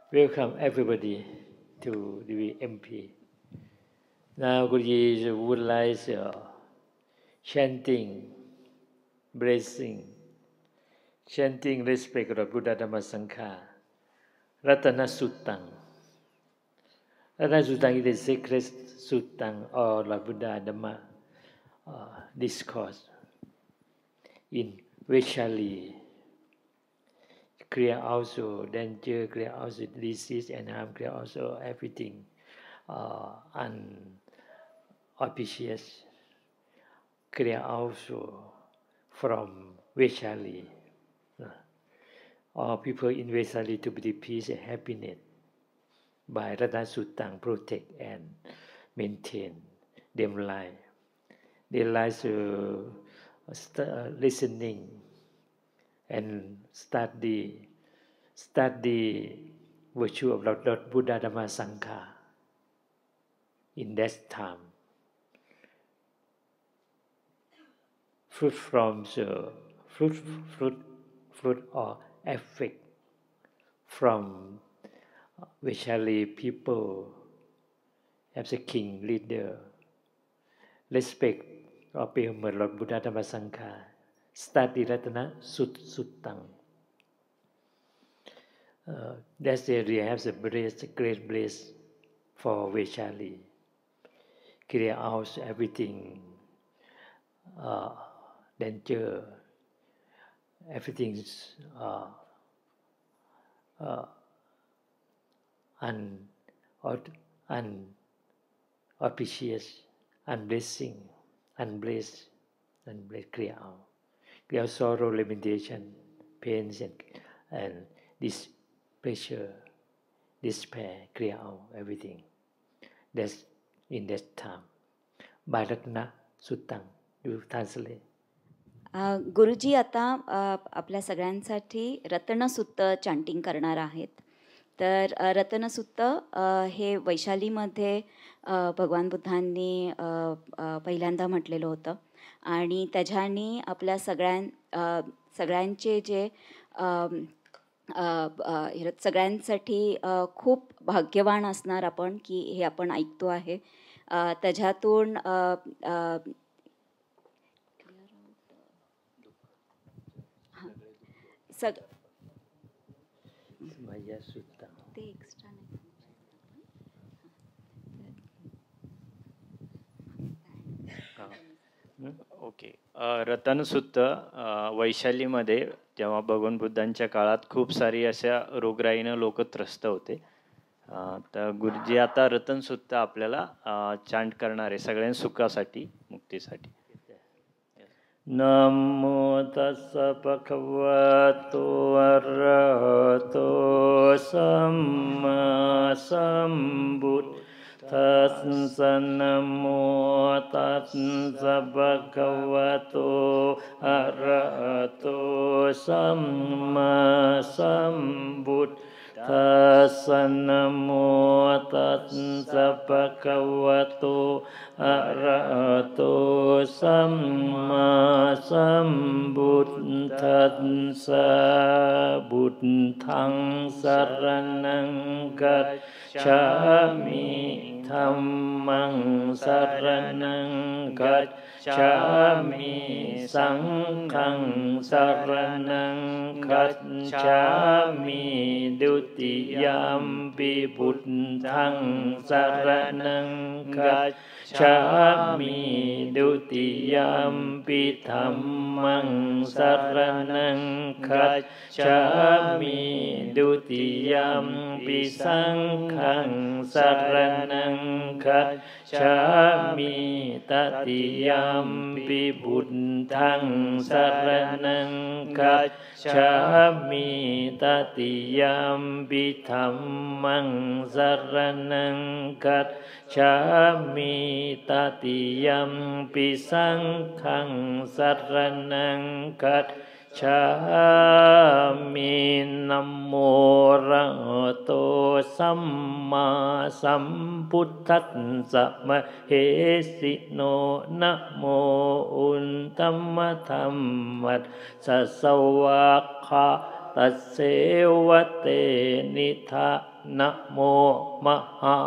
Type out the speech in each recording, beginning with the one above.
Welcome everybody to the MP. Now Guruji would like chanting, blessing, chanting respect of Buddha Dhamma Sangha, Ratana Suttang. Ratana Suttang is the sacred Suttang or the Buddha Dhamma discourse in Veshali. Clear also danger, clear also disease and harm, clear also everything unauspicious, clear also from Veshali. All people in Veshali to be peace and happiness by Ratana Suttang protect and maintain them life. They like listening and study virtue of Lord Buddha Dhamma Sangha in that time. Fruit from the fruit or effect from Veshali people as a king leader, respect or payment Lord Buddha Dhamma Sangha, study Ratana Suttang. That's the area has a great bliss for Veshali. Clear out everything, danger, everything's unauspicious, unblessing, unblessed, clear out. Clear out sorrow, limitation, pains, and displeasure, despair, clear out everything. That's in that time. By Ratana Suttang, you translate. गुरुजी आता आपल्या सगळ्यांसाठी रत्नसुत्त chanting करणार आहेत. तर रत्नसुत्त हे वैशालीमध्ये भगवान बुद्धांनी पहिल्यांदा म्हटलेलं होतं आणि त्याच्यानी आपल्या सगळ्यांचे जे सगळ्यांसाठी खूप भाग्यवान असणार आपण की हे आपण ऐकतो आहे. त्याच्यातून ते एक्स्ट्रा नाही. ओके. रतनसुत्त वैशालीमध्ये जेव्हा भगवान बुद्धांच्या काळात खूप सारी अशा रोगराईनं लोक त्रस्त होते. तर गुरुजी आता रतनसुत्त आपल्याला चांट करणार आहे सगळ्यां सुखासाठी, मुक्तीसाठी. नमो तस्स भगवतो अरहतो सम्मा सम्बुद्दस्स नमो तस्स भगवतो अरहतो सम्मा सम्बुद्दस्स नमो तस्स भगवतो अरहतो सम्मा सम्बुद्दस्स बुद्धं शरणं गच्छामि धम्मं शरणं गच्छामि संघं शरणं गच्छामि द्वितीयंपि बुद्धं शरणं गच्छामि द्वितीयंपि धम्मं शरणं गच्छामि द्वितीयंपि संघं शरणं गच्छामि तृतीयंपि बुद्धं शरणं गच्छामि तृतीयंपि धम्मं शरणं गच्छामि तृतीयंपि संघं शरणं गच्छामि नमो रतो सम्मा सम्बुद्धस्स महेशिनो नमो उन्नतमधम्मस्स सवाक्खा तस्सेवते निथा นะโมมหา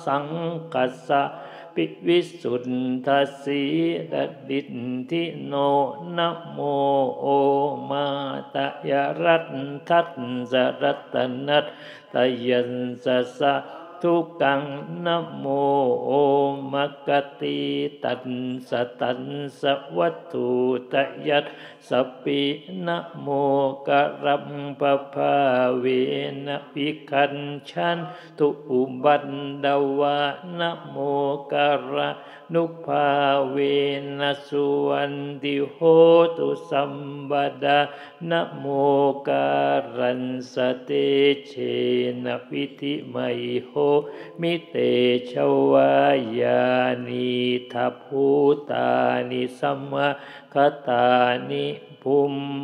สังคัสสะปิวิสุทธัสสีดดินทิโนนะโมโอมาตยรัตทัสสะรัตนัตตยัสสะสะทุกังนะโมโอมกติตัสสะตัสสะวัตถุตยัสสะปินะโมกะรัมปะภาเวนะวิคัญชันตุอุบันดาวะนะโมกะระนุภาเวนะสุวันติโหตุสัมปดานะโมการันสเตเชนะวิธิไมโหมิเตชวายานิทัพพุตานิสัมมาคตานิภู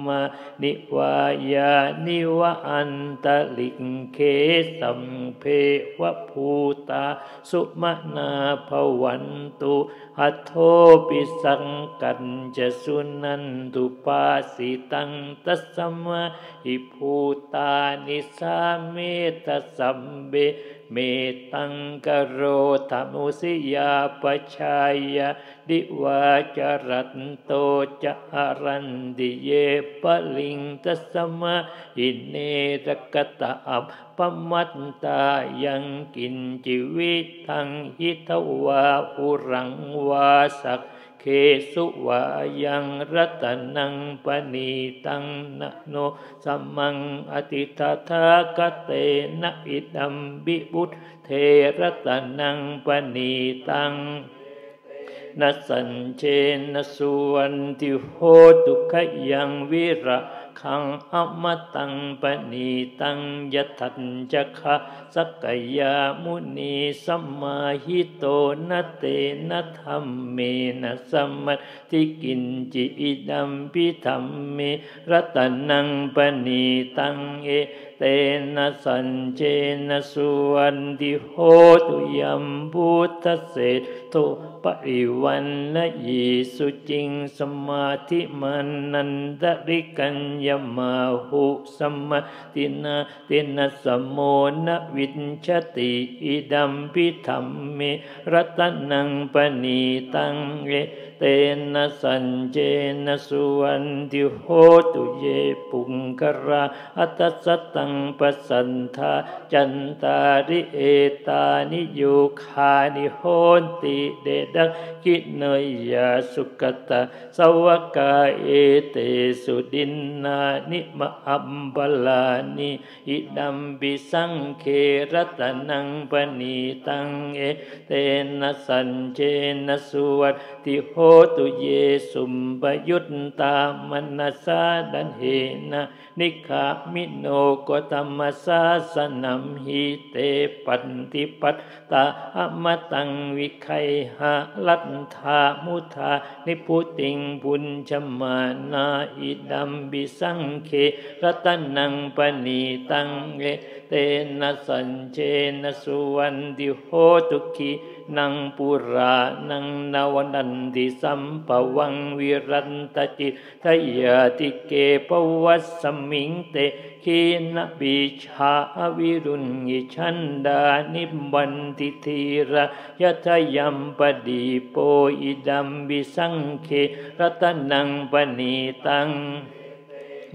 มินิวายานิวะอันตลิงเคสัมเพวะภูตาสุมานาภวันตุหัตโธปิสังกันจะสุนันตุปาสิตังตัสสมาหิภูตานิสาเมตสัมเบเมตังกโรธมุสิยาปชายาดิวาจรัตโตจะอรันติเยปลิงตัสสมาอิเนรกตะอัปปมัตตายังกินจิวิตังหิทวาอุรังวาสักเคสุวายังรัตนังปณีตังนะโนสัมมังอติตถาคเตนะอิดัมบิบุตเทรัตนังปณีตังนัสสัญเชนะสุวันติโหตุขยังวิระขังอมตังปณีตังยทัญจคะสักยามุนีสัมมาหิโตนะเตนะธัมเมนะสัมมติกินจิอิดัมปิธัมเมรัตนังปณีตังเอเตนะสัญเจนะสุวันติโหตุยัมพุทธเสโตปริวันนะยีสุจิงสมาธิมานันตริกัญญมาหุสัมมาตินาเตนะสัมโมนะวินชติอิดัมปิธัมเมรัตนังปณีตังเอเตนะสัญเจนะสุวันติโหตุเยปุงกราอัตสตังปัสสันทาจันตาริเอตานิโยคานิโหนติเดดักกิเนยยาสุกตาสวกาเอเตสุดินนานิมะอัมบาลานิอิดัมบิสังเครัตนังปณีตังเอเตนะสัญเจนะสุวัตติโหตุเยสุมปยุตตามนัสสาดันเหนะนิคามิโนโกตัมมัสสาสนัมหิเตปันติปัตตาอมตังวิไคหะลัทธามุทานิพุติงปุญชมานาอิดัมบิสังเครัตนังปณีตังเอเตนะสัญเจนะสุวันติโหตุขีนังปุรานังนวนันติสัมภวังวิรันตจิตทยาติเกปวัสสมิงเตขีนบิชาวิรุณยิชันดานิบันติธีระยะทยัมปดีโปอิดัมบิสังเครัตนังปณีตัง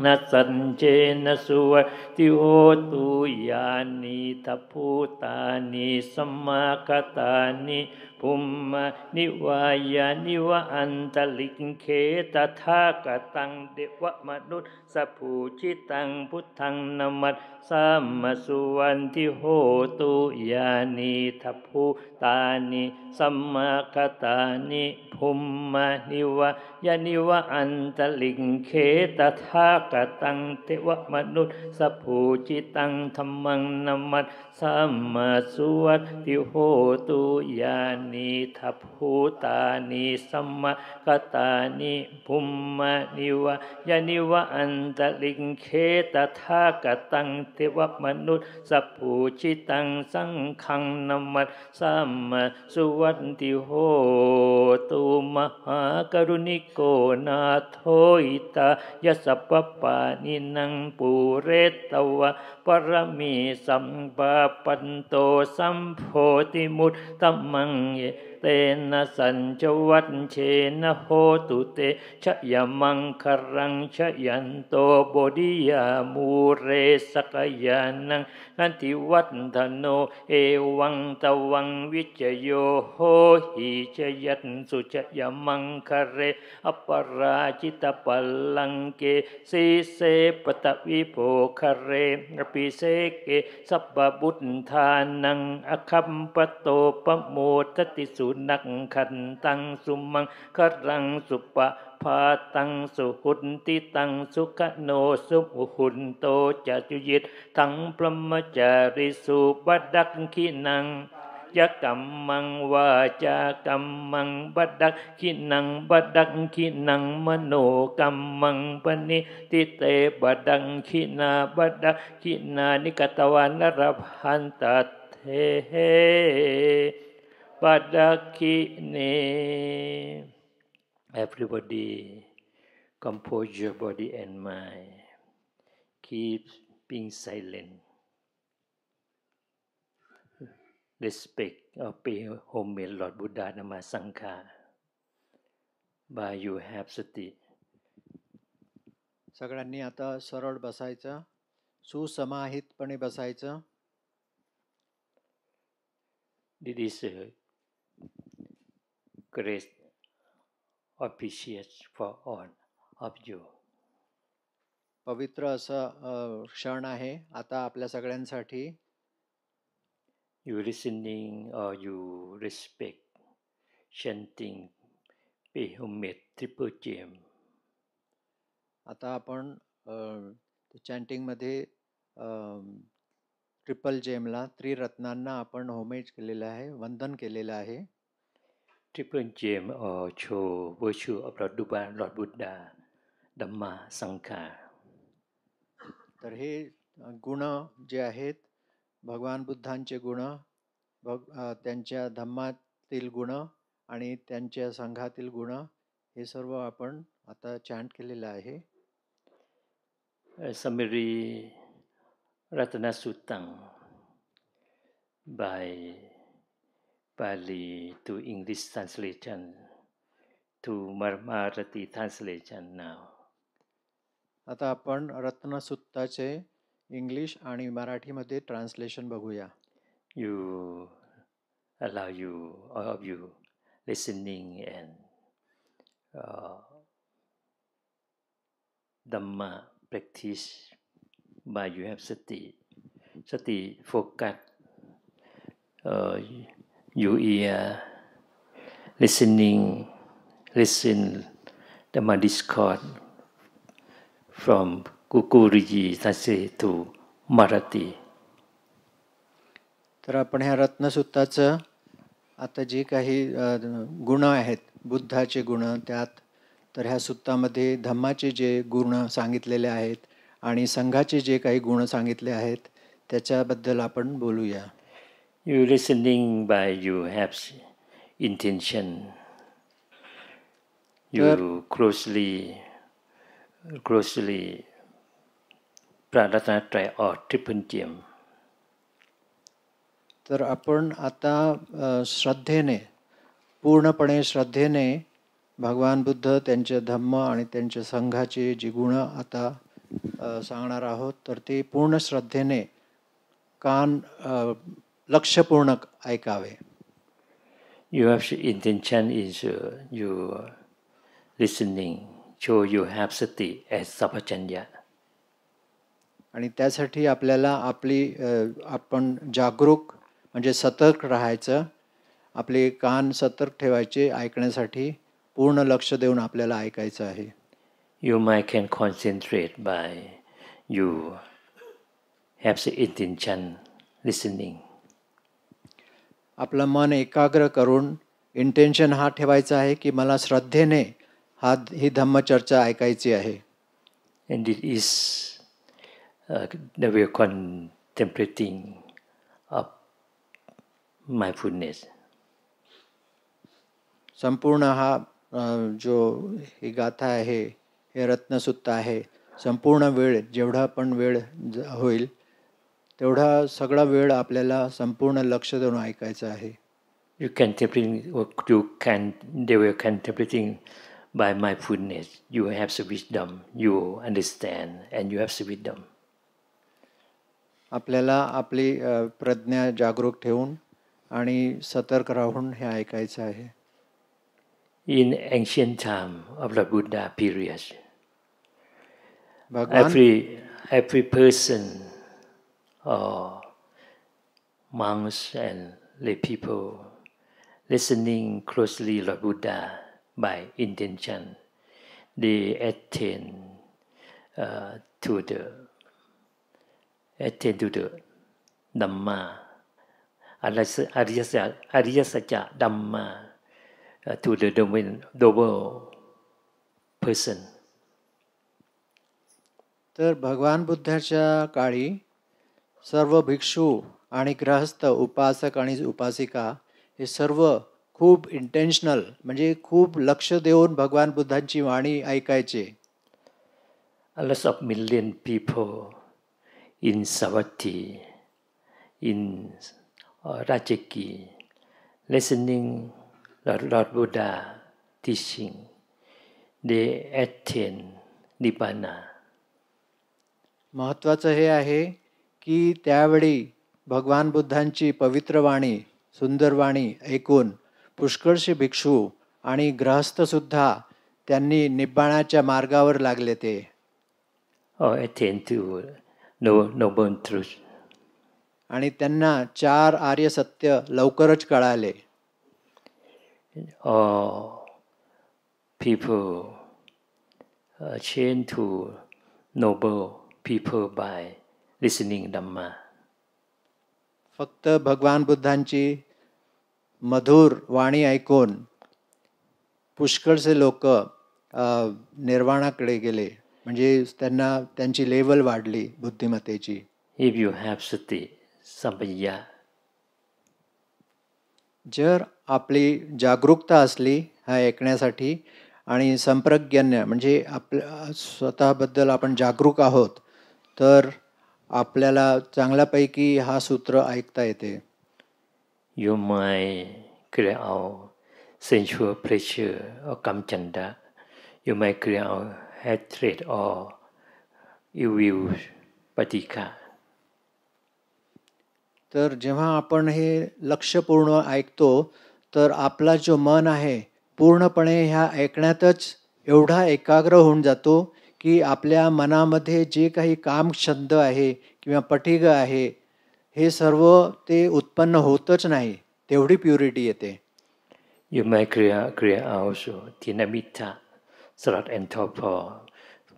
นัสสัญเจนะสุวัตติโหตุยานิทัพพุตานิสัมมาคตานิภูมินิวายานิวะอันตลิงเคตถาคตังเดวะมนุษย์สัพพุจิตังพุทธังนามัสสัมมาสุวันติโหตุยานิทัพพุตานิสัมมาคตานิภูมินิวายานิวะอันตลิงเคตถาคตังเทวมนุษย์สัพพุจิตังธัมมังนามัสสัมมาสุวัตติโหตุยานิทัพพุตานิสัมมาคตานิภูมินิวายานิวะอันตลิงเคตถาคตังเทวมนุษย์สัพพุจิตังสังฆังนามัสสัมมาสุวัตติโหตุมหากรุณิโกนาโทอิตายะสัพพ ปานินังปุเรตวะปรมีสัมปะปันโตสัมโพธิมุตตมังเยเตนะสัญจวัชเชนะโหตุเตชะยมังครังชะยันโตโบธิยามูเรสกยานังนันติวัฒโนเอวังตวังวิจโยโหหิชยัตสุชยมังคะเรอปราจิตปัลลังเกสีเสปตวิโภคะเรอภิเสเกสัพพบุตธานังอคัมปโตปโมทติสุนักขันตังสุมังครังสุปะพาตังสุหุนติตังสุขโนสุหุนโตจตุยิตทังพรหมจาริสุบัดดักขินังยกัมมังวาจากัมมังบัดดักขินังบัดดักขินังมโนกัมมังปณิติเตบัดดักขินาบัดดักขินานิกตวานรพันตเทบัดดักขิเน Everybody compose your body and mind. Keep being silent. Respect or pay homage Lord Buddha Dhamma Sangha. By you have sati. सगळ्यांनी आता सरळ बसायचं, सुसमाहितपणे बसायचं. This is a great appreciation for all of you. पवित्र असं क्षण आहे आता आपल्या सगळ्यांसाठी. You listening or you respect, chanting, pay homage, triple gem. आता आपण चॅन्टिंगमध्ये ट्रिपल जेमला त्रिरत्नांना आपण होमेज केलेलं आहे, वंदन केलेलं आहे. Triple gem or show virtue of Lord Buddha, Dhamma, Sangha. तर हे गुण जे आहेत भगवान बुद्धांचे गुण, त्यांच्या धम्मातील गुण आणि त्यांच्या संघातील गुण, हे सर्व आपण आता चॅन्ट केलेलं आहे. Summary Ratana Sutang by Pali to English translation to Marathi translation now. आता आपण रत्नसुत्ताचे इंग्लिश आणि मराठीमध्ये ट्रान्सलेशन बघूया. You allow you all of you listening and Dhamma practice by you have sati focus you ear listen Dhamma discourse from Kukuriji translate to Marathi. तर आपण ह्या रत्नसुत्ताचं आता जे काही गुण आहेत बुद्धाचे गुण त्यात, तर ह्या सुत्तामध्ये धम्माचे जे गुण सांगितलेले आहेत आणि संघाचे जे काही गुण सांगितले आहेत त्याच्याबद्दल आपण बोलूया. You listening by you have intention. You closely Praratanatraya or triple gem. तर आपण आता श्रद्धेने, पूर्णपणे श्रद्धेने भगवान बुद्ध त्यांचे धम्म आणि त्यांच्या संघाचे जे गुण आता सांगणार आहोत, तर ते पूर्ण श्रद्धेने कान लक्षपूर्ण ऐकावे. You have intention is you listening, so you have sati as sampajanya. आणि त्यासाठी आपल्याला आपण जागरूक म्हणजे सतर्क राहायचं, आपले कान सतर्क ठेवायचे, ऐकण्यासाठी पूर्ण लक्ष देऊन आपल्याला ऐकायचं आहे. Your mind can concentrate by you have the intention listening. आपलं मन एकाग्र करून इंटेन्शन हा ठेवायचा आहे की मला श्रद्धेने ही धम्मचर्चा ऐकायची आहे. And it is the way contemplating of mindfulness. संपूर्ण हा जो ही गाथा आहे, हे रत्नसुत्त आहे, संपूर्ण वेळ जेवढा पण वेळ होईल तेवढा सगळा वेळ आपल्याला संपूर्ण लक्ष देऊन ऐकायचं आहे. You contemplating, or you can, they were contemplating by mindfulness. You have the wisdom, you understand, and you have the wisdom. आपल्याला आपली प्रज्ञा जागरूक ठेवून आणि सतर्क राहून हे ऐकायचं आहे. In ancient time of the Buddha period, भगवान every person, monks and lay people, listening closely to the Buddha by intention, they attain to the Dhamma, Arya Satya Dhamma, to the noble person. तर भगवान बुद्धाच्या काळी सर्व भिक्षू आणि गृहस्थ, उपासक आणि उपासिका हे सर्व खूप इंटेन्शनल म्हणजे खूप लक्ष देऊन भगवान बुद्धांची वाणी ऐकायचे. A lot of million people in Savatthi, in Rajaki, listening Lord Buddha teaching, they attain Nibbana. महत्त्वाचं हे आहे की त्यावेळी भगवान बुद्धांची पवित्र वाणी, सुंदर वाणी ऐकून पुष्कळशी भिक्षू आणि गृहस्थसुद्धा त्यांनी निब्बाणाच्या मार्गावर लागले ते. Attain to noble truth. आणि त्यांना 4 आर्य सत्य लवकरच कळाले. People change to noble people by listening Dhamma. फक्त भगवान बुद्धांची मधुर वाणी ऐकून पुष्कळसे लोक निर्वाणाकडे गेले, म्हणजे त्यांना त्यांची लेवल वाढली बुद्धिमत्तेची. If you have sati, sampanya, जर आपली जागरूकता असली हा ऐकण्यासाठी आणि संप्रज्ञान्य म्हणजे आपल्या स्वतःबद्दल आपण जागरूक आहोत, तर आपल्याला चांगल्यापैकी हा सूत्र ऐकता येते. you might clear out sensual pleasure or kamchanda. You might clear out hatred or ill will, patika. तर जेव्हा आपण हे लक्षपूर्ण ऐकतो तर आपला जो मन आहे पूर्णपणे ह्या ऐकण्यातच एवढा एकाग्र होऊन जातो की आपल्या मनामध्ये जे काही कामछंद आहे किंवा पटिग आहे हे सर्व ते उत्पन्न होतच नाही, तेवढी प्युरिटी येते. You might clear out also tinamitta, sloth and torpor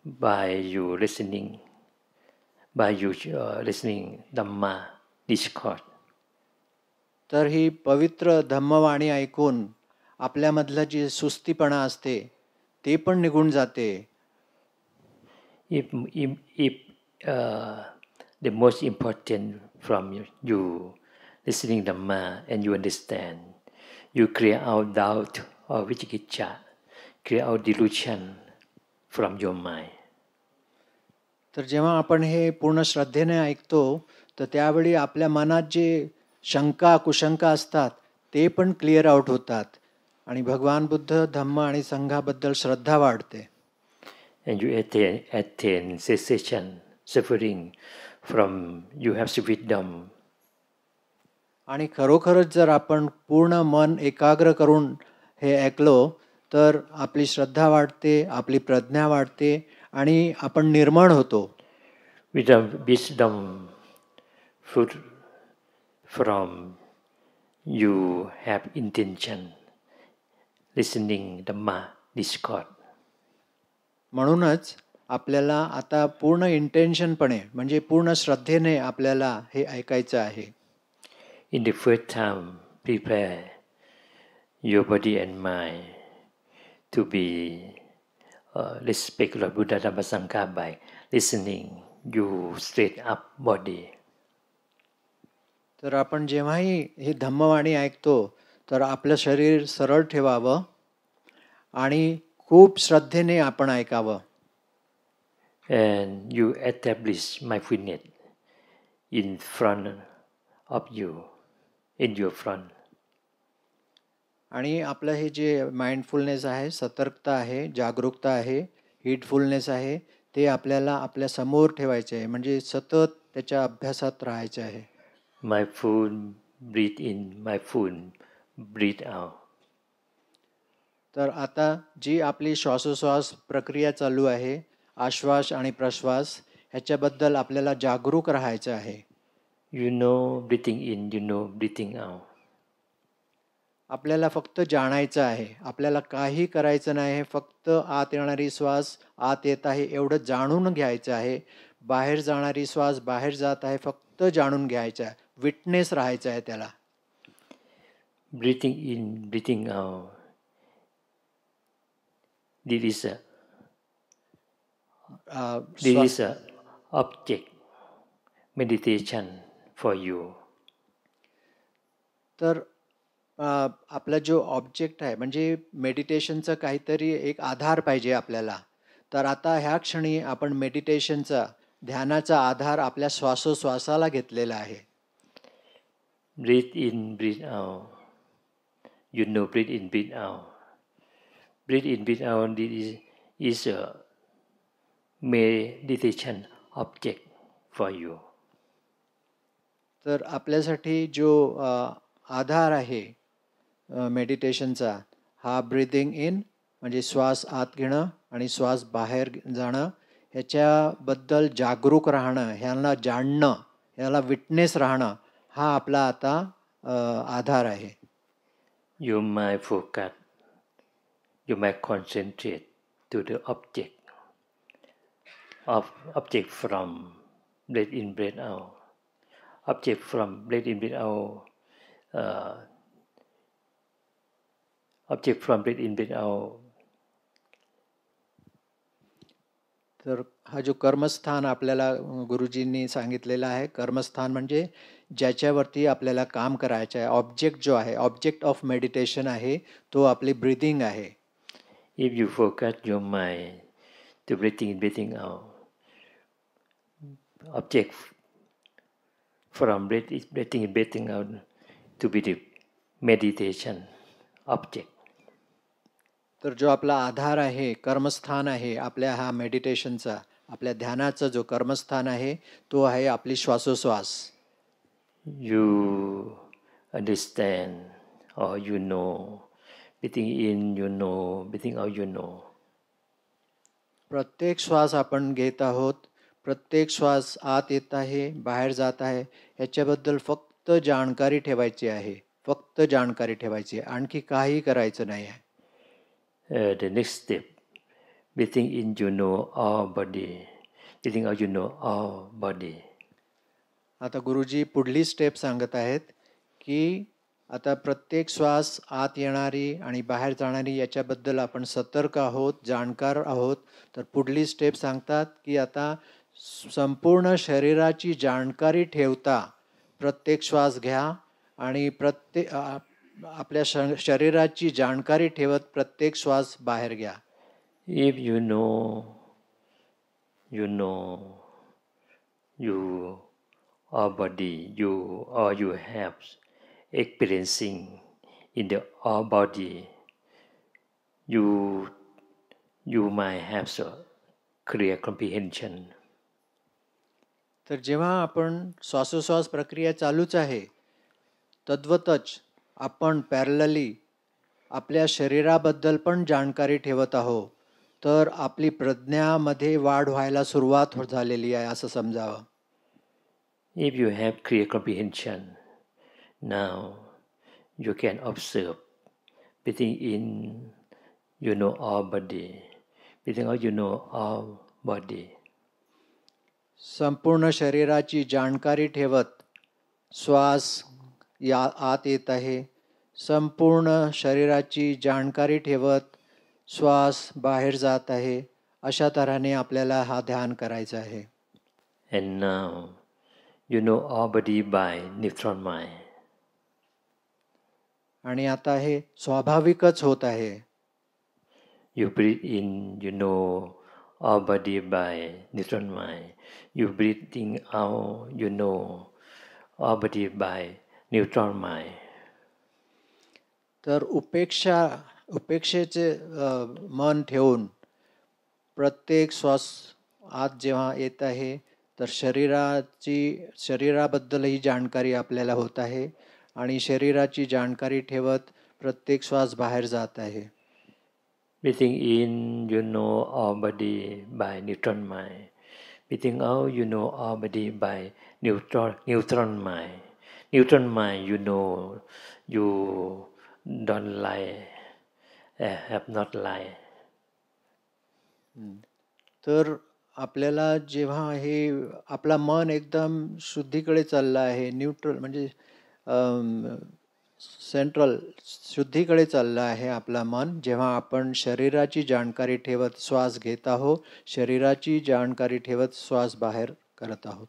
by you listening Dhamma discourse. तर ही पवित्र धम्मवाणी ऐकून आपल्यामधलं जी सुस्तीपणा असते ते पण निघून जाते. If the most important from you listening Dhamma and you understand, you clear out doubt or vichikicha, clear out delusion from your mind. तर जेव्हा आपण हे पूर्ण श्रद्धेने ऐकतो तर त्यावेळी आपल्या मनात जे शंका कुशंका असतात ते पण क्लिअर आउट होतात आणि भगवान बुद्ध धम्म आणि संघाबद्दल श्रद्धा वाढते. And you attain cessation, suffering from you have wisdom. आणि खरोखरच जर आपण पूर्ण मन एकाग्र करून हे ऐकलो तर आपली श्रद्धा वाढते, आपली प्रज्ञा वाढते आणि आपण निर्मळ होतो. With the wisdom fruit from you have intention listening Dhamma discourse. म्हणूनच आपल्याला आता पूर्ण इंटेन्शनपणे म्हणजे पूर्ण श्रद्धेने आपल्याला हे ऐकायचं आहे. In the first time, prepare your body and mind to be respect Lord Buddha Dhamma Sangha by listening you straight up body. तर आपण जेव्हाही ही धम्मवाणी ऐकतो तर आपलं शरीर सरळ ठेवावं आणि खूप श्रद्धेने आपण ऐकावं. and you establish mindfulness in front of you, in your front. आणि आपलं हे जे माइंडफुलनेस आहे, सतर्कता आहे, जागरूकता आहे, हीडफुलनेस आहे, ते आपल्याला आपल्या समोर ठेवायचे आहे, म्हणजे सतत त्याच्या अभ्यासात राहायचे आहे. Mindful breathe in, mindful breathe out. तर आता जी आपली श्वासोश्वास प्रक्रिया चालू आहे, आश्वास आणि प्रश्वास, ह्याच्याबद्दल आपल्याला जागरूक राहायचं आहे. You know breathing in, you know breathing out. आपल्याला फक्त जाणायचं आहे, आपल्याला काही करायचं नाही, फक्त आत येणारी श्वास आत येत आहे एवढं जाणून घ्यायचं आहे. बाहेर जाणारी श्वास बाहेर जात आहे फक्त जाणून घ्यायचं आहे, विटनेस राहायचं आहे त्याला. Breathing in, breathing out. This is a object meditation for you. तर आपला जो ऑब्जेक्ट आहे म्हणजे मेडिटेशनचं काहीतरी एक आधार पाहिजे आपल्याला. तर आता ह्या क्षणी आपण मेडिटेशनचा ध्यानाचा आधार आपल्या श्वासोश्वासाला घेतलेला आहे. Breathe in, breathe out. You know, breathe in, breathe out. Breathe in, breathe out. This is a meditation object for you. तर आपल्यासाठी जो आधार आहे मेडिटेशनचा, हा ब्रीदिंग इन म्हणजे श्वास आत घेणं आणि श्वास बाहेर जाणं, ह्याच्याबद्दल जागरूक राहणं, ह्याला जाणणं, ह्याला विटनेस राहणं, हा आपला आता आधार आहे. Your mind focus, your mind concentrate to the object from breath in, breath out. Object from breath in, breath out. Object from breath in, breath out. तर हा जो कर्मस्थान आपल्याला गुरुजींनी सांगितलेला आहे, कर्मस्थान म्हणजे ज्याच्यावरती आपल्याला काम करायचं आहे, ऑब्जेक्ट जो आहे, ऑब्जेक्ट ऑफ मेडिटेशन आहे, तो आपली ब्रीदिंग आहे. If you focus your mind to breathing in, breathing out, object from breathing in, breathing out to be the meditation object. तर जो आपला आधार आहे, कर्मस्थान आहे आपल्या हा मेडिटेशनचा, आपल्या ध्यानाचा जो कर्मस्थान आहे, तो आहे आपली श्वासोश्वास. You understand or you know, breathing in you know, breathing out you know. प्रत्येक श्वास आपण घेत आहोत, प्रत्येक श्वास आत येत आहे, बाहेर जात आहे, ह्याच्याबद्दल फक्त जाणकारी ठेवायची आहे, फक्त जाणकारी ठेवायची आहे, आणखी काही करायचं नाही आहे. The next step, breathing in you know all body, breathing out you know all body. आता गुरुजी पुढली स्टेप सांगत आहेत की आता प्रत्येक श्वास आत येणारी आणि बाहेर जाणारी याच्याबद्दल आपण सतर्क आहोत, जाणकार आहोत. तर पुढली स्टेप सांगतात की आता संपूर्ण शरीराची जाणकारी ठेवता प्रत्येक श्वास घ्या आणि आपल्या शरीराची जाणकारी ठेवत प्रत्येक श्वास बाहेर घ्या. If you know you our body, you have experiencing in the our body, you might have a clear comprehension. तर जेव्हा आपण श्वासोश्वास प्रक्रिया चालूच आहे, तद्वतच आपण पॅरलली आपल्या शरीराबद्दल पण जाणकारी ठेवत आहोत, तर आपली प्रज्ञामध्ये वाढ व्हायला सुरुवात झालेली आहे असं समजावं. If you have clear comprehension, now you can observe. Breathing in, you know our body. Breathing out, you know our body. संपूर्ण शरीराची जाणकारी ठेवत श्वास आत येत आहे, संपूर्ण शरीराची जाणकारी ठेवत श्वास बाहेर जात आहे, अशा तऱ्हेने आपल्याला हा ध्यान करायचा आहे. And now you know our body by neutron mind. आणि आता हे स्वाभाविकच होत आहे. You breathe in, you know our body by neutral mind. You breathing out, you know our body by neutral mind. तर उपेक्षेचे मन ठेवून प्रत्येक श्वास आत जेव्हा येत आहे तर शरीराबद्दलही जाणकारी आपल्याला होत आहे आणि शरीराची जाणकारी ठेवत प्रत्येक श्वास बाहेर जात आहे. Breathing in, you know our body by neutral mind. Breathing out, you know our body by neutral mind. Neutral mind, you know you don't lie, have not lie. तर आपल्याला जेव्हा हे आपला मन एकदम शुद्धीकडे चाललं आहे, न्यूट्रल म्हणजे सेंट्रल शुद्धीकडे चाललं आहे आपला मन, जेव्हा आपण शरीराची जाणकारी ठेवत श्वास घेत आहोत, शरीराची जाणकारी ठेवत श्वास बाहेर करत आहोत.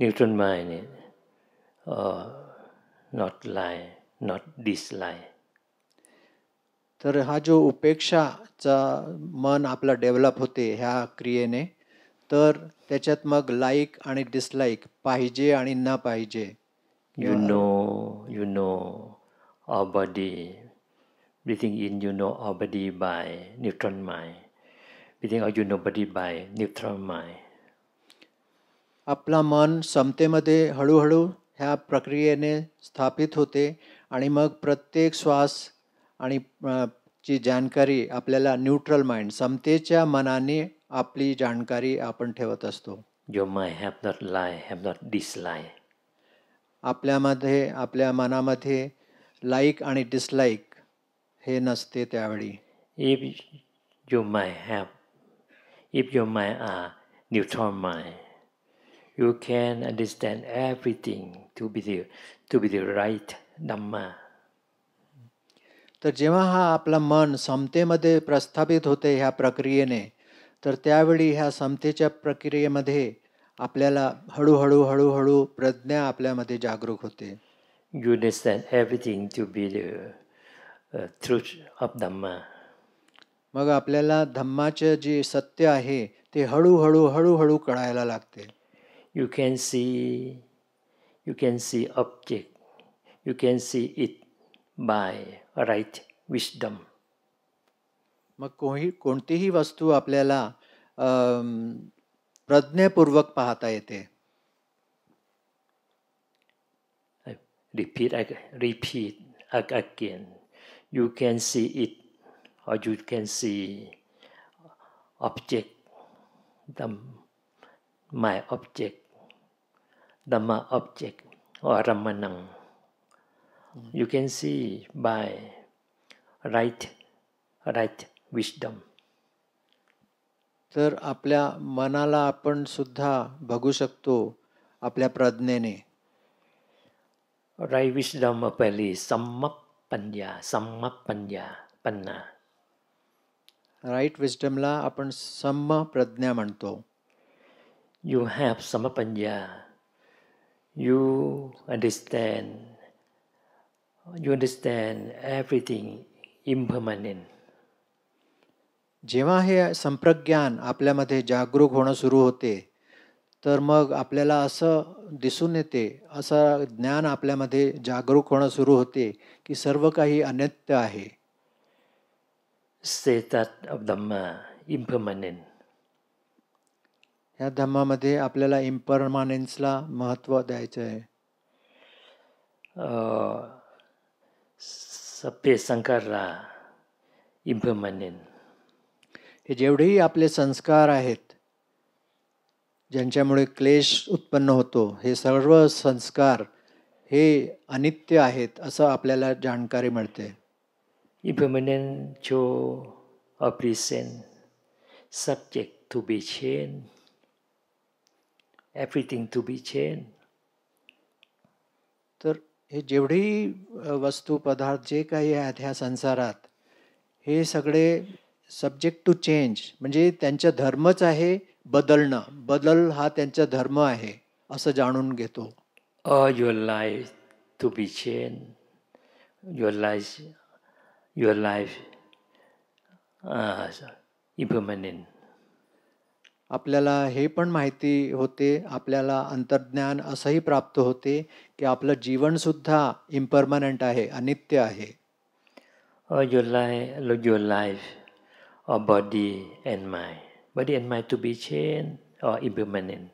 Neutral mind, not lie, not dislike. तर हा जो उपेक्षाचा मन आपला डेव्हलप होते ह्या क्रियेने, तर त्याच्यात मग लाईक आणि डिसलाईक, पाहिजे आणि न पाहिजे. You know our body. Breathing in, you know our body by neutral mind. Breathing out, you know body by neutral mind. आपला मन समतेमध्ये हळूहळू ह्या प्रक्रियेने स्थापित होते आणि मग प्रत्येक श्वास आणि ची जाणकारी आपल्याला न्यूट्रल माइंड, समतेच्या मनाने आपली जाणकारी आपण ठेवत असतो. Your mind have not lie, have not dislike. आपल्या मनामध्ये लाईक आणि डिसलाईक हे नसते त्यावेळी. If your mind are neutral mind, you can understand everything to be the right Dhamma. तर जेव्हा हा आपला मन समतेमध्ये प्रस्थापित होते ह्या प्रक्रियेने, तर त्यावेळी ह्या समतेच्या प्रक्रियेमध्ये आपल्याला हळूहळू प्रज्ञा आपल्यामध्ये जागरूक होते. You understand everything to be the truth of Dhamma. मग आपल्याला धम्माचे जे सत्य आहे ते हळूहळू कळायला लागते. You can see object. You can see it by right wisdom. मग कोणतीही वस्तू आपल्याला प्रज्ञापूर्वक पाहता येते. Repeat again. You can see it, or you can see object, my object, Dhamma object, or Ramanang. You can see by right wisdom. तर आपल्या मनाला आपण सुद्धा बघू शकतो आपल्या प्रज्ञेने. Right wisdom Pali Sammapanya, Panna. Right विस्डमला आपण सम्म प्रज्ञा म्हणतो. You have Sammapanya. You understand everything impermanent. जेव्हा हे संप्रज्ञान आपल्यामध्ये जागरूक होणं सुरू होते, तर मग आपल्याला असं दिसून येते, असं ज्ञान आपल्यामध्ये जागरूक होणं सुरू होते की सर्व काही अनित्य आहे. State of Dhamma impermanent. ह्या धम्मामध्ये आपल्याला इम्परमानेन्सला महत्त्व द्यायचं आहे. Sappe Sankara impermanent. हे जेवढेही आपले संस्कार आहेत ज्यांच्यामुळे क्लेश उत्पन्न होतो, हे सर्व संस्कार हे अनित्य आहेत असं आपल्याला जाणकारी मिळते. Impermanent show or present, subject to be changed, everything to be changed. तर हे जेवढेही वस्तू पदार्थ जे काही आहेत ह्या संसारात, हे सगळे सब्जेक्ट टू चेंज, म्हणजे त्यांचा धर्मच आहे बदलणं. बदल हा त्यांचा धर्म आहे असं जाणून घेतो. All your life to be changed, your life impermanent. आपल्याला हे पण माहिती होते, आपल्याला अंतर्ज्ञान असंही प्राप्त होते की आपलं जीवनसुद्धा इम्परमनंट आहे, अनित्य आहे. Or your life or body and mind to be changed or impermanent.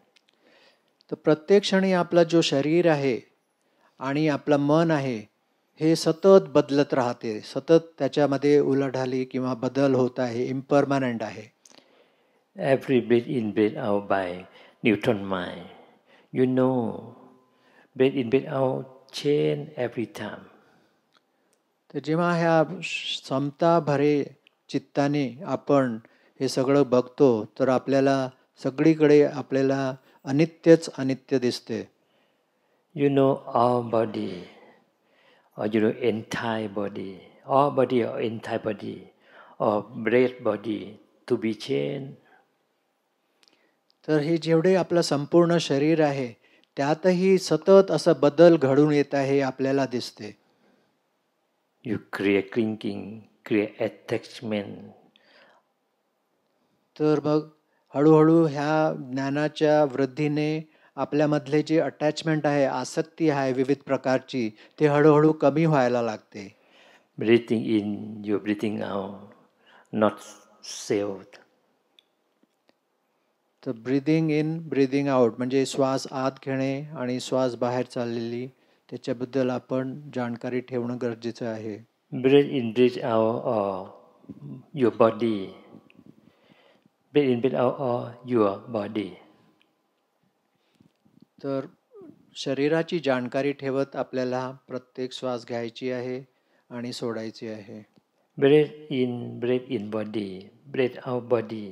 तर प्रत्येक क्षणी आपला जो शरीर आहे आणि आपलं मन आहे हे सतत बदलत राहते, सतत त्याच्यामध्ये उलाढाली किंवा बदल होत आहे, इम्परमनंट आहे. Every breath in, breath out by neutral mind. You know, breath in, breath out change every time. तर जेव्हा ह्या समता भरे चित्ताने आपण हे सगळं बघतो तर आपल्याला सगळीकडे आपल्याला अनित्यच अनित्य दिसते. You know all body or you know entire body, all body or entire body or breath body to be changed. तर हे जेवढे आपलं संपूर्ण शरीर आहे त्यातही सतत असं बदल घडून येत आहे आपल्याला दिसते. You create clinging, create attachment. तर मग हळूहळू ह्या ज्ञानाच्या वृद्धीने आपल्यामधले जे अटॅचमेंट आहे, आसक्ती आहे विविध प्रकारची, ते हळूहळू कमी व्हायला लागते. Breathing in, you're breathing out, not self. तर ब्रीदिंग इन ब्रीदिंग आउट म्हणजे श्वास आत घेणे आणि श्वास बाहेर चाललेली, त्याच्याबद्दल आपण जाणकारी ठेवणं गरजेचं आहे. Breathe in, breathe out, or your body. Breathe in, breathe out, or your body. तर शरीराची जाणकारी ठेवत आपल्याला प्रत्येक श्वास घ्यायची आहे आणि सोडायची आहे. Breathe in body, breathe out body.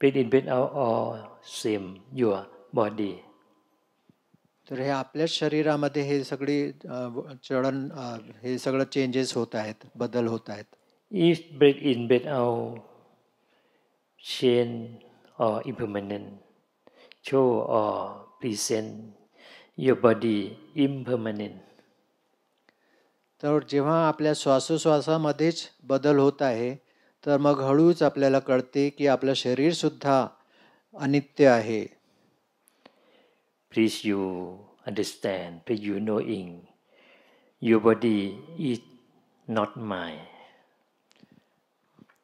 Breathe in, breathe out, all same your body. तर हे आपल्याच शरीरामध्ये हे सगळी हे सगळं चेंजेस होत आहेत, बदल होत आहेत. If breathe in, breathe out, change or impermanent, show or present your body impermanent. तर जेव्हा आपल्या श्वासोश्वासामध्येच बदल होत आहे तर मग हळूच आपल्याला कळते की आपलं शरीर सुद्धा अनित्य आहे. Please you understand, please you knowing, your body is not mine.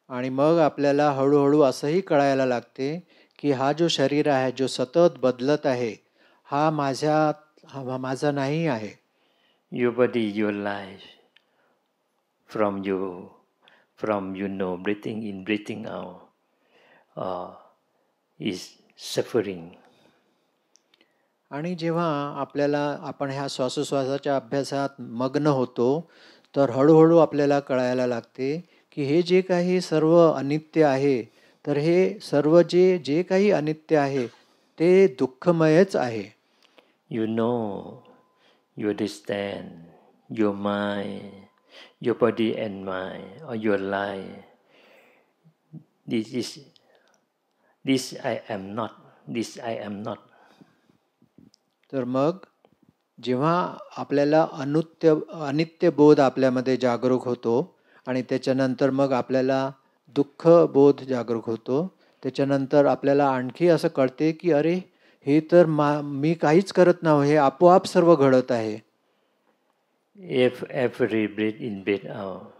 आणि मग आपल्याला हळूहळू असंही कळायला लागते की हा जो शरीर आहे, जो सतत बदलत आहे, हा माझा नाही आहे. Your body, your life, from you know, breathing in, breathing out, is suffering. आणि जेव्हा आपण ह्या श्वासोश्वासाच्या अभ्यासात मग्न होतो तर हळूहळू आपल्याला कळायला लागते की हे जे काही सर्व अनित्य आहे, तर हे सर्व जे काही अनित्य आहे ते दुःखमयच आहे. You know, you understand, your mind, your body and mind, or your life. This I am not, this I am not. तर मग जेव्हा आपल्याला अनित्य बोध आपल्यामध्ये जागरूक होतो आणि त्याच्यानंतर मग आपल्याला दुःख बोध जागरूक होतो, त्याच्यानंतर आपल्याला आणखी असं कळते की अरे हे तर मी काहीच करत नाही, हे आपोआप सर्व घडत आहे. If every breath in, breath out,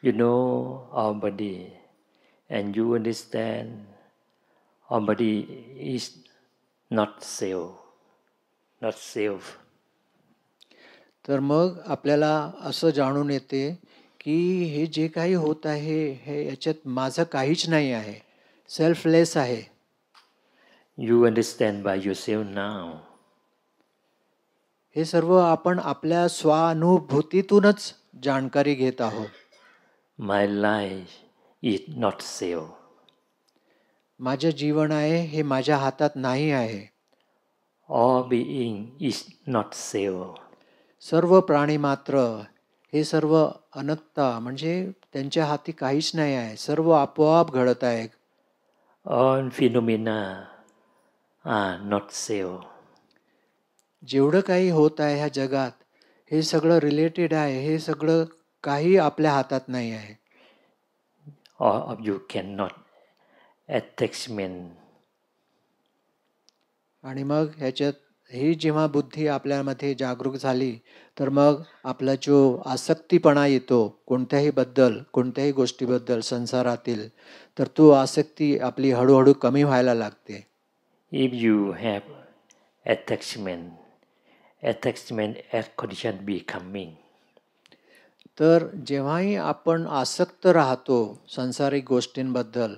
you know our body and you understand our body is not self, not self. तर मग आपल्याला असं जाणून येते की हे जे काही होत आहे हे याच्यात माझं काहीच नाही आहे, सेल्फलेस आहे. You understand by yourself now. हे सर्व आपण आपल्या स्वानुभूतीतूनच जाणकारी घेत आहोत. My life is not self. माझे जीवन आहे हे माझ्या हातात नाही आहे. All being is not self. सर्व प्राणी मात्र हे सर्व अनंता म्हणजे त्यांच्या हाती काहीच नाही आहे, सर्व आपोआप घडत आहे. All phenomena are not self. जेवढं काही होत आहे ह्या जगात हे सगळं रिलेटेड आहे, हे सगळं काही आपल्या हातात नाही आहे. All of you cannot attachment. आणि मग ह्याच्यात ही जेव्हा बुद्धी आपल्यामध्ये जागरूक झाली तर मग आपला जो आसक्तीपणा येतो कोणत्याही बद्दल, कोणत्याही गोष्टीबद्दल संसारातील, तर तो आसक्ती आपली हळूहळू कमी व्हायला लागते. If you have attachment, attachment as condition becoming. तर जेव्हाही आपण आसक्त राहतो सांसारिक गोष्टींबद्दल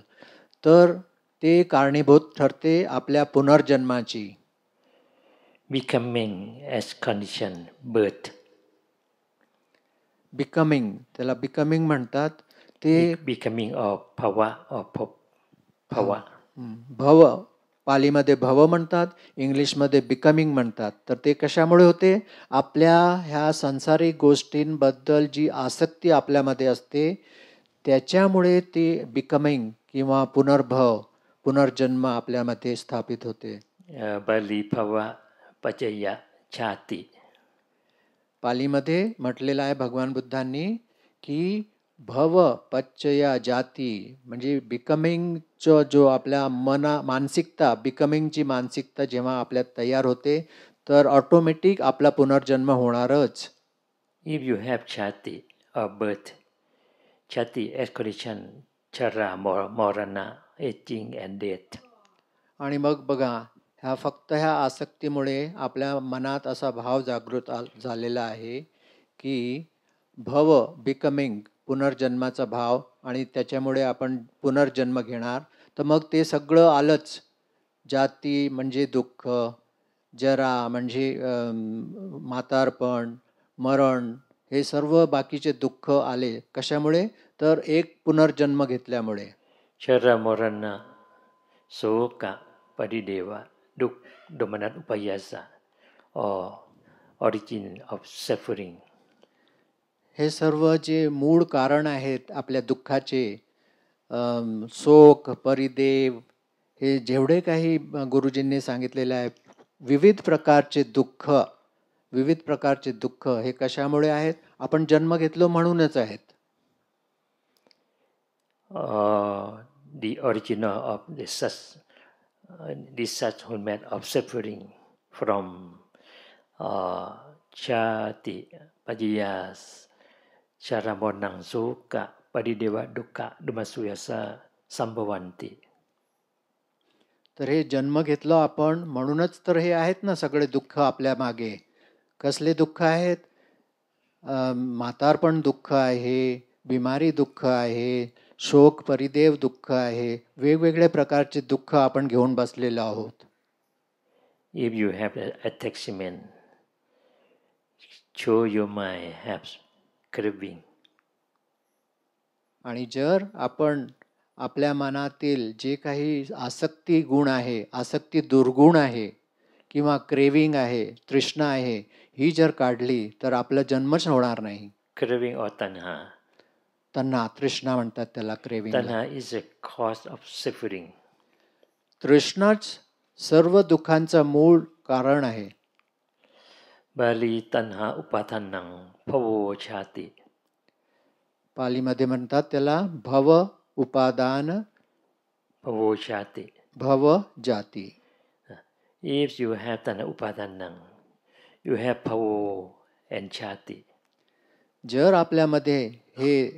तर ते कारणीभूत ठरते आपल्या पुनर्जन्माची. Becoming as condition birth. Becoming, त्याला बिकमिंग म्हणतात. ते becoming of phava or phava. भव, पालीमध्ये भव म्हणतात, इंग्लिशमध्ये बिकमिंग म्हणतात. तर ते कशामुळे होते? आपल्या ह्या सांसारिक गोष्टींबद्दल जी आसक्ती आपल्यामध्ये असते त्याच्यामुळे ते बिकमिंग किंवा पुनर्भव, पुनर्जन्म आपल्यामध्ये स्थापित होते. Bali phava pacaya chati. पालीमध्ये म्हटलेलं आहे भगवान बुद्धांनी की भव पच्चया जाती, म्हणजे बिकमिंगचं जो आपल्या मानसिकता, बिकमिंगची मानसिकता जेव्हा आपल्यात तयार होते तर ऑटोमॅटिक आपला पुनर्जन्म होणारच. If you have chati or birth, chati as condition chara, morana, aging and death. आणि मग बघा फक्त ह्या आसक्तीमुळे आपल्या मनात असा भाव जागृत झालेला आहे की भव, बिकमिंग, पुनर्जन्माचा भाव, आणि त्याच्यामुळे आपण पुनर्जन्म घेणार. तर मग ते सगळं आलंच. जाती म्हणजे दुःख, जरा म्हणजे म्हातारपण, मरण, हे सर्व बाकीचे दुःख आले. कशामुळे? तर एक पुनर्जन्म घेतल्यामुळे. Chara, morana, soka, padideva, domanat upayasa, or origin of suffering. हे सर्व जे मूळ कारण आहेत आपल्या दुःखाचे, शोक, परिदेव, हे जेवढे काही गुरुजींनी सांगितलेले आहे विविध प्रकारचे दुःख, विविध प्रकारचे दुःख हे कशामुळे आहेत? आपण जन्म घेतलो म्हणूनच आहेत. The original of this such format of suffering from chati, pajiyas, charamonang, soka, padideva, dukkha, dumasuyasa, sambhavanti. तर हे जन्म घेतलो आपण म्हणूनच तर हे आहेत ना सगळे दुःख आपल्या मागे. कसले दुःख आहेत? म्हातारपण दुःख आहे, बिमारी दुःख आहे, शोक परिदेव दुःख आहे, वेगवेगळ्या प्रकारचे दुःख आपण घेऊन बसलेलो आहोत. If you have attachment, show your mind has craving. आणि जर आपण आपल्या मनातील जे काही आसक्ती गुण आहे, आसक्ती दुर्गुण आहे किंवा क्रेविंग आहे, तृष्णा आहे, ही जर काढली तर आपला जन्मच होणार नाही. Craving or tanha. तन्हा, तृष्णा म्हणतात त्याला, craving. Tanha is a cause of suffering. तृष्णाच सर्व दुःखांचं मूळ कारण आहे. Bali tanha upatanang phavo chati. पालीमध्ये म्हणतात त्याला भव उपादान Phavo chati. भव जाती. If you have tanha upadanang, you have phavo and chati. जर आपल्यामध्ये हे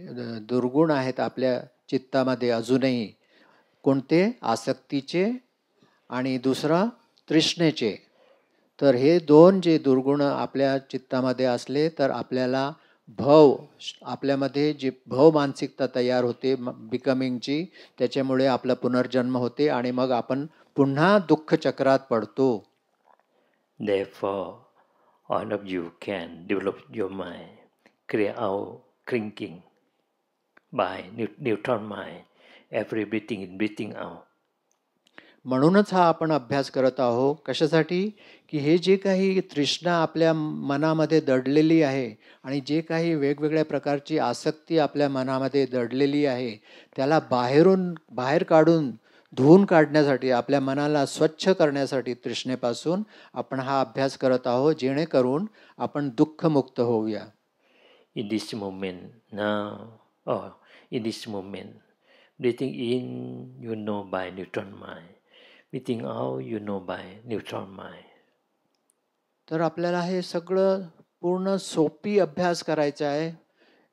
दुर्गुण आहेत आपल्या चित्तामध्ये अजूनही, कोणते? आसक्तीचे आणि दुसरा तृष्णेचे, तर हे दोन जे दुर्गुण आपल्या चित्तामध्ये असले तर आपल्याला भव, आपल्यामध्ये जे भव मानसिकता तयार होते बिकमिंगची, त्याच्यामुळे आपला पुनर्जन्म होते आणि मग आपण पुन्हा दुःख चक्रात पडतो. Therefore, all of you can develop your mind, clear out thinking by neutral mind, every breathing in, breathing out. म्हणूनच हा आपण अभ्यास करत आहोत. कशासाठी? की हे जे काही तृष्णा आपल्या मनामध्ये दडलेली आहे आणि जे काही वेगवेगळ्या प्रकारची आसक्ती आपल्या मनामध्ये दडलेली आहे त्याला बाहेर काढून धुवून काढण्यासाठी, आपल्या मनाला स्वच्छ करण्यासाठी तृष्णेपासून आपण हा अभ्यास करत आहोत, जेणेकरून आपण दुःखमुक्त होऊया. In this moment now, or in this moment, Breathing in, you know by neutron mind. Breathing out, you know by neutron mind. तर आपल्याला हे सगळं पूर्ण सोपी अभ्यास करायचा आहे.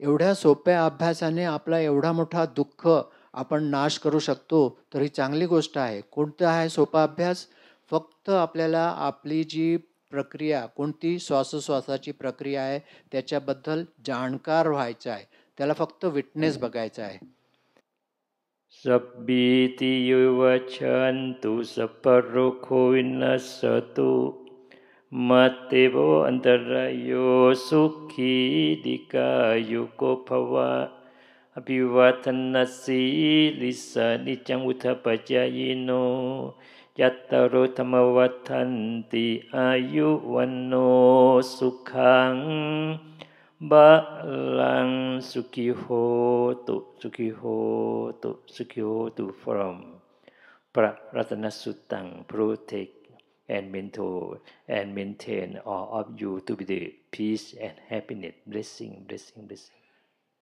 एवढ्या सोप्या अभ्यासाने आपला एवढा मोठा दुःख आपण नाश करू शकतो, तर ही चांगली गोष्ट आहे. कोणता आहे सोपा अभ्यास? फक्त आपल्याला आपली जी प्रक्रिया, कोणती श्वासोश्वासाची प्रक्रिया आहे त्याच्याबद्दल जाणकार व्हायचं आहे. त्याला फक्त विटनेस बघायचा आहे. Sabbiti yuvachantu saparokho vinasatu Matevo antarayo sukhi dikayuko bhava Abhivatanasi lisa nityang uthapajayino Yattaro thamavatanti ayuvanno sukhang Balang Sukhihotu from Praratanassutang protect and maintain all of you to be the peace and happiness. Blessing.